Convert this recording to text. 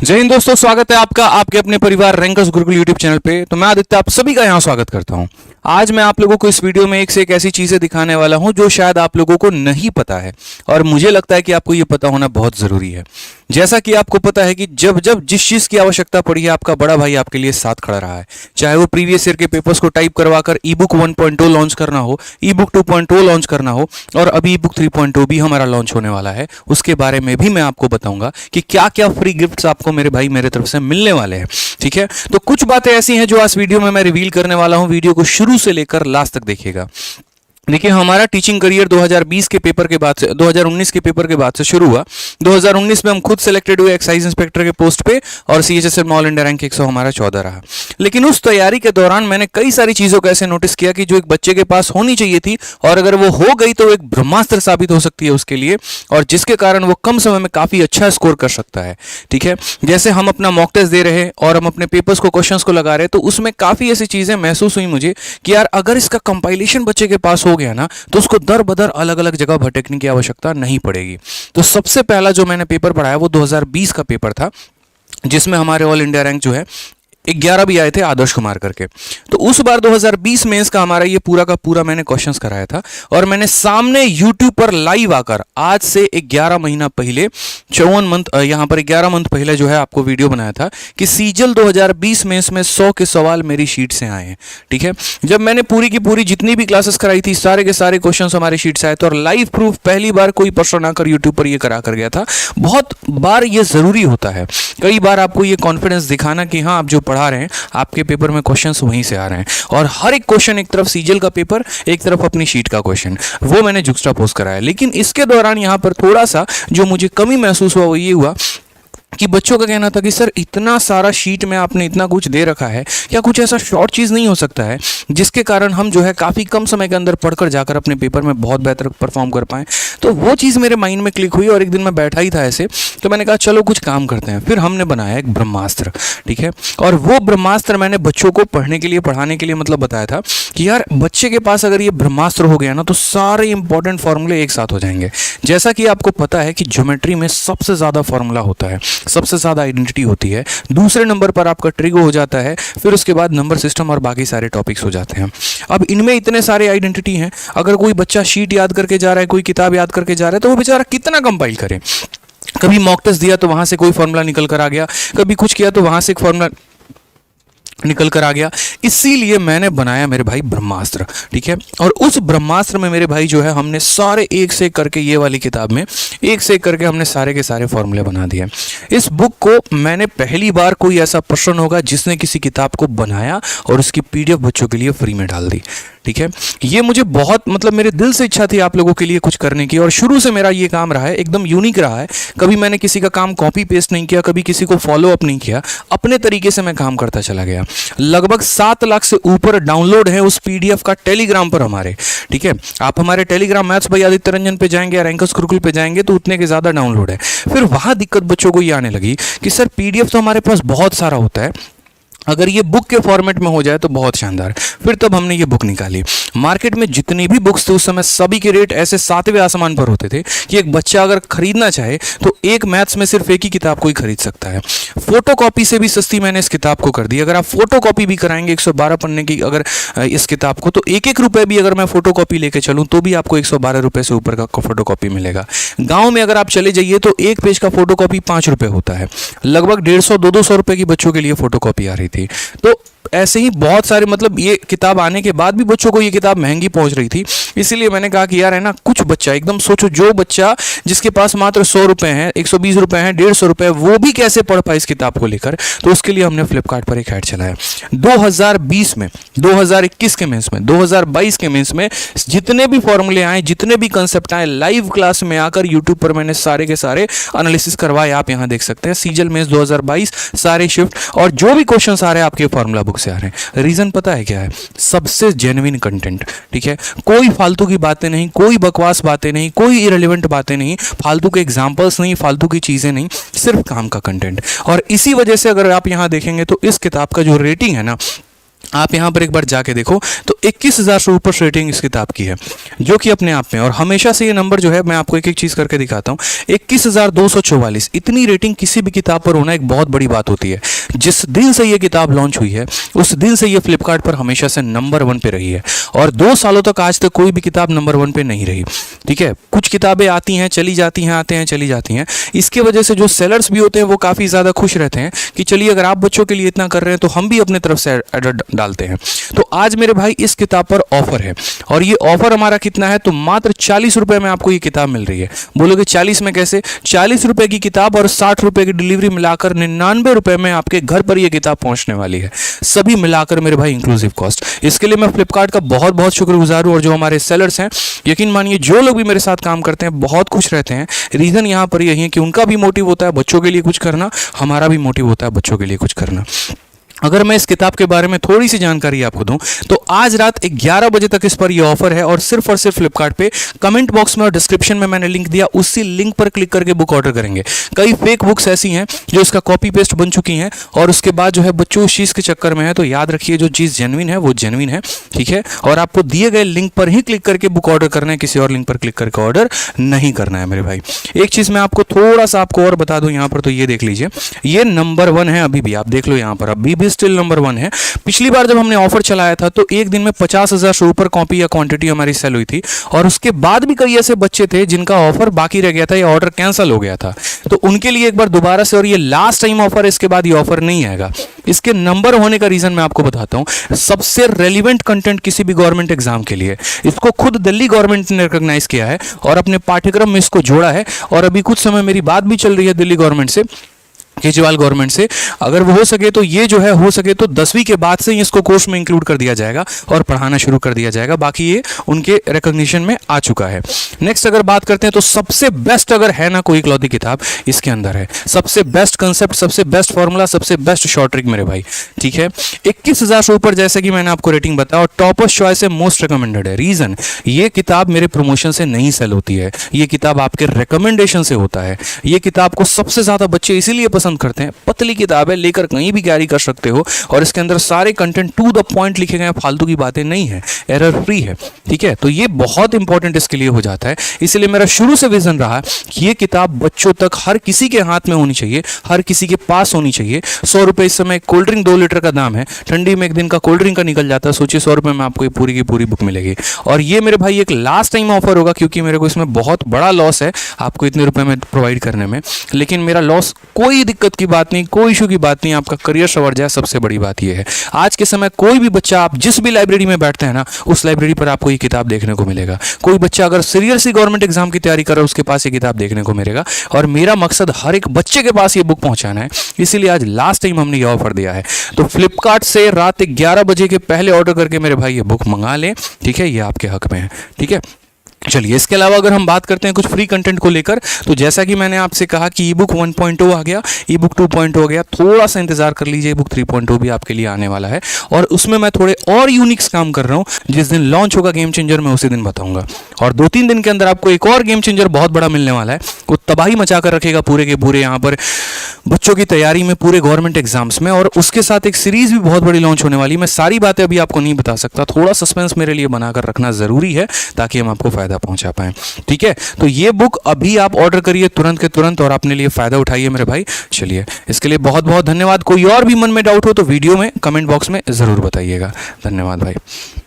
जय हिंद दोस्तों, स्वागत है आपका आपके अपने परिवार रैंकर्स गुरुकुल यूट्यूब चैनल पे। तो मैं आदित्य आप सभी का यहाँ स्वागत करता हूँ। आज मैं आप लोगों को इस वीडियो में एक से एक ऐसी चीजें दिखाने वाला हूँ जो शायद आप लोगों को नहीं पता है और मुझे लगता है कि आपको ये पता होना बहुत जरूरी है। जैसा कि आपको पता है कि जब जब जिस चीज की आवश्यकता पड़ी है आपका बड़ा भाई आपके लिए साथ खड़ा रहा है, चाहे वो प्रीवियस ईयर के पेपर्स को टाइप करवाकर ई बुक 1.0 लॉन्च करना हो, ई बुक 2.0 लॉन्च करना हो और अभी ई बुक 3.0 भी हमारा लॉन्च होने वाला है। उसके बारे में भी मैं आपको बताऊंगा कि क्या क्या फ्री गिफ्ट्स आपको मेरे भाई मेरे तरफ से मिलने वाले हैं। ठीक है, तो कुछ बातें ऐसी हैं जो आज वीडियो में मैं रिवील करने वाला हूं। वीडियो को शुरू से लेकर लास्ट तक देखिएगा। देखिए, हमारा टीचिंग करियर 2020 के पेपर के बाद से 2019 के पेपर के बाद से शुरू हुआ। 2019 में हम खुद सिलेक्टेड हुए एक्साइज इंस्पेक्टर के पोस्ट पे और सीएचएसएल ऑल इंडिया रैंक 100 हमारा 14 रहा। लेकिन उस तैयारी के दौरान मैंने कई सारी चीजों को ऐसे नोटिस किया कि जो एक बच्चे के पास होनी चाहिए थी और अगर वो हो गई तो एक ब्रह्मास्त्र साबित हो सकती है उसके लिए, और जिसके कारण वो कम समय में काफी अच्छा स्कोर कर सकता है। ठीक है, जैसे हम अपना मॉक टेस्ट दे रहे और हम अपने पेपर्स को क्वेश्चंस को लगा रहे, तो उसमें काफी ऐसी चीजें महसूस हुई मुझे कि यार अगर इसका कंपाइलेशन बच्चे के पास हो गया ना तो उसको दर बदर अलग अलग जगह भटकने की आवश्यकता नहीं पड़ेगी। तो सबसे पहला जो मैंने पेपर पढ़ाया वो 2020 का पेपर था, जिसमें हमारे ऑल इंडिया रैंक जो है 11 भी आए थे आदर्श कुमार करके। तो उस बार 2020 में इसका हमारा ये पूरा का पूरा मैंने क्वेश्चंस कराया था और मैंने सामने YouTube पर लाइव आकर आज से 11 महीना पहले 54 मंथ यहाँ पर 11 मंथ पहले जो है आपको वीडियो बनाया था कि सीजल 2020 में इसमें 100 के सवाल मेरी शीट से आए हैं। ठीक है, जब मैंने पूरी की पूरी जितनी भी क्लासेस कराई थी सारे के सारे क्वेश्चन हमारे शीट से आए थे और लाइव प्रूफ पहली बार कोई पर्सन आकर यूट्यूब पर ये करा कर गया था। बहुत बार ये जरूरी होता है, कई बार आपको ये कॉन्फिडेंस दिखाना कि हाँ आप जो पढ़ा रहे हैं आपके पेपर में क्वेश्चंस वहीं से आ रहे हैं, और हर एक क्वेश्चन एक तरफ सीजल का पेपर एक तरफ अपनी शीट का क्वेश्चन, वो मैंने जुक्स्टापोज कराया। लेकिन इसके दौरान यहां पर थोड़ा सा जो मुझे कमी महसूस हुआ वो ये हुआ कि बच्चों का कहना था कि सर इतना सारा शीट में आपने इतना कुछ दे रखा है, क्या कुछ ऐसा शॉर्ट चीज़ नहीं हो सकता है जिसके कारण हम जो है काफ़ी कम समय के अंदर पढ़कर जाकर अपने पेपर में बहुत बेहतर परफॉर्म कर पाएँ। तो वो चीज़ मेरे माइंड में क्लिक हुई और एक दिन मैं बैठा ही था ऐसे, तो मैंने कहा चलो कुछ काम करते हैं। फिर हमने बनाया एक ब्रह्मास्त्र। ठीक है, और वो ब्रह्मास्त्र मैंने बच्चों को पढ़ने के लिए पढ़ाने के लिए मतलब बताया था कि यार बच्चे के पास अगर ये ब्रह्मास्त्र हो गया ना तो सारे इंपॉर्टेंट फॉर्मूले एक साथ हो जाएंगे। जैसा कि आपको पता है कि ज्योमेट्री में सबसे ज़्यादा फॉर्मूला होता है, सबसे ज़्यादा आइडेंटिटी होती है, दूसरे नंबर पर आपका ट्रिगो हो जाता है, फिर उसके बाद नंबर सिस्टम और बाकी सारे टॉपिक्स हो जाते हैं। अब इनमें इतने सारे आइडेंटिटी हैं, अगर कोई बच्चा शीट याद करके जा रहा है, कोई किताब याद करके जा रहा है, तो वो बेचारा कितना कंपाइल करे। कभी मॉक टेस्ट दिया तो वहां से कोई फॉर्मूला निकल कर आ गया, कभी कुछ किया तो वहां से एक फॉर्मूला निकल कर आ गया। इसीलिए मैंने बनाया मेरे भाई ब्रह्मास्त्र। ठीक है, और उस ब्रह्मास्त्र में मेरे भाई जो है हमने सारे एक से एक करके, ये वाली किताब में एक से एक करके हमने सारे के सारे फॉर्मूले बना दिए। इस बुक को मैंने पहली बार, कोई ऐसा पर्सन होगा जिसने किसी किताब को बनाया और उसकी पीडीएफ बच्चों के लिए फ्री में डाल दी। ठीक है, ये मुझे बहुत मतलब मेरे दिल से इच्छा थी आप लोगों के लिए कुछ करने की, और शुरू से मेरा ये काम रहा है, एकदम यूनिक रहा है। कभी मैंने किसी का काम कॉपी पेस्ट नहीं किया, कभी किसी को फॉलो अप नहीं किया, अपने तरीके से मैं काम करता चला गया। लगभग 7 लाख से ऊपर डाउनलोड है उस पीडीएफ का टेलीग्राम पर हमारे। ठीक है, आप हमारे टेलीग्राम मैथ्स भाई आदित्य रंजन पे जाएंगे या रैंकर्स गुरुकुल पे जाएंगे तो उतने के ज्यादा डाउनलोड है। फिर वहां दिक्कत बच्चों को ये आने लगी कि सर पीडीएफ तो हमारे पास बहुत सारा होता है, अगर ये बुक के फॉर्मेट में हो जाए तो बहुत शानदार। फिर तब हमने ये बुक निकाली। मार्केट में जितनी भी बुक्स थे उस समय सभी के रेट ऐसे 7वें आसमान पर होते थे कि एक बच्चा अगर खरीदना चाहे तो एक मैथ्स में सिर्फ एक ही किताब को ही खरीद सकता है। फोटोकॉपी से भी सस्ती मैंने इस किताब को कर दी। अगर आप फोटोकॉपी भी कराएंगे 112 पन्ने की अगर इस किताब को, तो 1-1 रुपये भी अगर मैं फोटोकॉपी लेके चलूँ तो भी आपको 112 रुपये से ऊपर का फोटोकॉपी मिलेगा। गाँव में अगर आप चले जाइए तो एक पेज का फोटोकॉपी 5 रुपये होता है। लगभग 150-200 रुपये की बच्चों के लिए फोटोकॉपी आ रही थी। तो ऐसे ही बहुत सारे, मतलब ये किताब आने के बाद भी बच्चों को ये किताब महंगी पहुंच रही थी। इसीलिए मैंने कहा कि यार है ना, कुछ बच्चा, एकदम सोचो जो बच्चा जिसके पास मात्र 100 रुपए हैं, 120 रुपए हैं, 150 रुपए, वो भी कैसे पढ़ पाए इस किताब को लेकर। तो उसके लिए हमने फ्लिपकार्ट पर एक ऐड चलाया। 2020 में, 2021 के मेंस में, 2022 के मेंस में जितने भी फॉर्मूले आए, जितने भी कंसेप्ट आए, लाइव क्लास में आकर यूट्यूब पर मैंने सारे के सारे एनालिसिस करवाए। आप यहाँ देख सकते हैं सीजल मेंस 2022 सारे शिफ्ट, और जो भी क्वेश्चन आ रहे हैं आपके फॉर्मूला बुक से आ रहे हैं। रीजन पता है क्या है? सबसे जेन्युइन कंटेंट। ठीक है, कोई फालतू की बातें नहीं, कोई बकवास बातें नहीं, कोई इरेलीवेंट बातें नहीं, फालतू के एग्जांपल्स नहीं, फालतू की चीजें नहीं, सिर्फ काम का कंटेंट। और इसी वजह से अगर आप यहां देखेंगे तो इस किताब का जो रेटिंग है ना, आप यहां पर एक बार जाके देखो तो 21,000 से ऊपर रेटिंग इस किताब की है, जो कि अपने आप में, और हमेशा से ये नंबर जो है, मैं आपको एक एक चीज़ करके दिखाता हूँ, 21,244, इतनी रेटिंग किसी भी किताब पर होना एक बहुत बड़ी बात होती है। जिस दिन से ये किताब लॉन्च हुई है उस दिन से ये फ्लिपकार्ट पर हमेशा से नंबर 1 पे रही है, और 2 सालों तक आज तक कोई भी किताब नंबर 1 पे नहीं रही। ठीक है, कुछ किताबें आती हैं चली जाती हैं, आते हैं चली जाती हैं, इसके वजह से जो सेलर्स भी होते हैं वो काफ़ी ज़्यादा खुश रहते हैं कि चलिए अगर आप बच्चों के लिए इतना कर रहे हैं तो हम भी अपने तरफ से एडर डालते हैं। तो आज मेरे भाई इस किताब पर ऑफर है, और ये ऑफर हमारा कितना है, तो मात्र 40 रुपये में आपको ये किताब मिल रही है। बोलोगे 40 में कैसे? 40 रुपये की किताब और 60 रुपये की डिलीवरी मिलाकर 99 रुपये में आपके घर पर ये किताब पहुंचने वाली है, सभी मिलाकर मेरे भाई इंक्लूसिव कॉस्ट। इसके लिए मैं फ्लिपकार्ट का बहुत बहुत शुक्रगुजार हूँ, और जो हमारे सेलर्स हैं, यकीन मानिए जो लोग भी मेरे साथ काम करते हैं बहुत खुश रहते हैं। रीज़न यहाँ पर यही है कि उनका भी मोटिव होता है बच्चों के लिए कुछ करना, हमारा भी मोटिव होता है बच्चों के लिए कुछ करना। अगर मैं इस किताब के बारे में थोड़ी सी जानकारी आपको दूं तो आज रात 11 बजे तक इस पर यह ऑफर है, और सिर्फ फ्लिपकार्ट पे कमेंट बॉक्स में और डिस्क्रिप्शन में मैंने लिंक दिया, उसी लिंक पर क्लिक करके बुक ऑर्डर करेंगे। कई फेक बुक्स ऐसी हैं जो इसका कॉपी पेस्ट बन चुकी हैं, और उसके बाद जो है बच्चों उस चीज़ के चक्कर में है। तो याद रखिए जो चीज़ जेन्युइन है वो जेन्युइन है, ठीक है, और आपको दिए गए लिंक पर ही क्लिक करके बुक ऑर्डर करना है, किसी और लिंक पर क्लिक करके ऑर्डर नहीं करना है मेरे भाई। एक चीज़ मैं आपको थोड़ा सा आपको और बता दूं यहाँ पर, तो ये देख लीजिए, ये नंबर 1 है अभी भी, आप देख लो यहाँ पर अभी भी स्टिल नंबर 1 है। पिछली बार जब हमने ऑफर चलाया था तो एक दिन में 50,000 से ऊपर कॉपी या क्वांटिटी हमारी सेल हुई थी, और उसके बाद भी कई ऐसे बच्चे थे जिनका ऑफर बाकी रह गया था या ऑर्डर कैंसिल हो गया था। तो उनके लिए एक बार दोबारा से, और ये लास्ट टाइम ऑफर है, इसके बाद ये ऑफर नहीं आएगा। इसके नंबर होने का रीजन मैं आपको बताता हूं, सबसे रेलिवेंट कंटेंट किसी भी गवर्नमेंट एग्जाम के लिए, इसको खुद दिल्ली गवर्नमेंट ने रिकॉग्नाइज किया है और अपने पाठ्यक्रम में इसको जोड़ा है। और अभी कुछ समय मेरी बात भी चल रही है दिल्ली गवर्नमेंट से, केजरीवाल गवर्नमेंट से, अगर वो हो सके तो ये जो है, हो सके तो 10वीं के बाद से ही इसको कोर्स में इंक्लूड कर दिया जाएगा और पढ़ाना शुरू कर दिया जाएगा। बाकी ये उनके रिकॉग्निशन में आ चुका है। नेक्स्ट अगर बात करते हैं तो सबसे बेस्ट अगर है ना कोई इकलौती किताब इसके अंदर है, सबसे बेस्ट कंसेप्ट, सबसे बेस्ट फॉर्मूला, सबसे बेस्ट शॉर्ट ट्रिक मेरे भाई, ठीक है। 21,000 से ऊपर जैसे कि मैंने आपको रेटिंग बताया, और टॉपर्स चॉइस है, मोस्ट रिकमेंडेड है। रीजन, ये किताब मेरे प्रमोशन से नहीं सेल होती है, ये किताब आपके रिकमेंडेशन से होता है। ये किताब को सबसे ज्यादा बच्चे इसीलिए पसंद करते हैं, पतली किताब है, लेकर कहीं भी कैरी कर सकते हो, और इसके अंदर सारे कंटेंट टू द पॉइंट लिखे गए हैं, फालतू की बातें नहीं है, एरर फ्री है, ठीक है। तो ये बहुत इंपॉर्टेंट इसके लिए हो जाता है। इसलिए मेरा शुरू से विजन रहा कि ये किताब बच्चों तक, हर किसी के हाथ में होनी चाहिए, हर किसी के पास होनी चाहिए। 100 रुपए इस समय कोल्ड ड्रिंक 2 लीटर का दाम है, ठंडी में एक दिन का कोल्ड ड्रिंक का निकल जाता है। सोचिए 100 रुपए में आपको ये पूरी की पूरी बुक मिलेगी, और ये मेरे भाई एक लास्ट टाइम ऑफर होगा, क्योंकि मेरे को इसमें बहुत बड़ा लॉस है आपको इतने रुपए में प्रोवाइड करने में। लेकिन मेरा लॉस कोई दिक्कत की बात नहीं, कोई इशू की बात नहीं, आपका करियर संवर जाए, सबसे बड़ी बात यह है। आज के समय कोई भी बच्चा, आप जिस भी लाइब्रेरी में बैठते हैं ना, उस लाइब्रेरी पर आपको ये किताब देखने को मिलेगा। कोई बच्चा अगर सीरियसली गवर्नमेंट एग्जाम की तैयारी कर रहा है, उसके पास ये किताब देखने को मिलेगा, और मेरा मकसद हर एक बच्चे के पास ये बुक पहुंचाना है। इसीलिए आज लास्ट टाइम हमने ये ऑफर दिया है। तो फ्लिपकार्ट से रात 11 बजे के पहले ऑर्डर करके मेरे भाई ये बुक मंगा लें, ठीक है, ये आपके हक में है, ठीक है। चलिए, इसके अलावा अगर हम बात करते हैं कुछ फ्री कंटेंट को लेकर, तो जैसा कि मैंने आपसे कहा कि ई बुक 1.0 आ गया, ई बुक 2.0 हो गया, थोड़ा सा इंतजार कर लीजिए, ई बुक 3.0 भी आपके लिए आने वाला है, और उसमें मैं थोड़े और यूनिक्स काम कर रहा हूँ। जिस दिन लॉन्च होगा गेम चेंजर, मैं उसी दिन बताऊंगा, और 2-3 दिन के अंदर आपको एक और गेम चेंजर बहुत बड़ा मिलने वाला है, वो तबाही मचा कर रखेगा पूरे के पूरे यहाँ पर बच्चों की तैयारी में, पूरे गवर्नमेंट एग्जाम्स में। और उसके साथ एक सीरीज भी बहुत बड़ी लॉन्च होने वाली है। मैं सारी बातें अभी आपको नहीं बता सकता, थोड़ा सस्पेंस मेरे लिए बनाकर रखना जरूरी है ताकि हम आपको फायदा पहुंचा पाएं, ठीक है। तो ये बुक अभी आप ऑर्डर करिए तुरंत के तुरंत, और अपने लिए फायदा उठाइए मेरे भाई। चलिए, इसके लिए बहुत बहुत धन्यवाद। कोई और भी मन में डाउट हो तो वीडियो में कमेंट बॉक्स में जरूर बताइएगा। धन्यवाद भाई।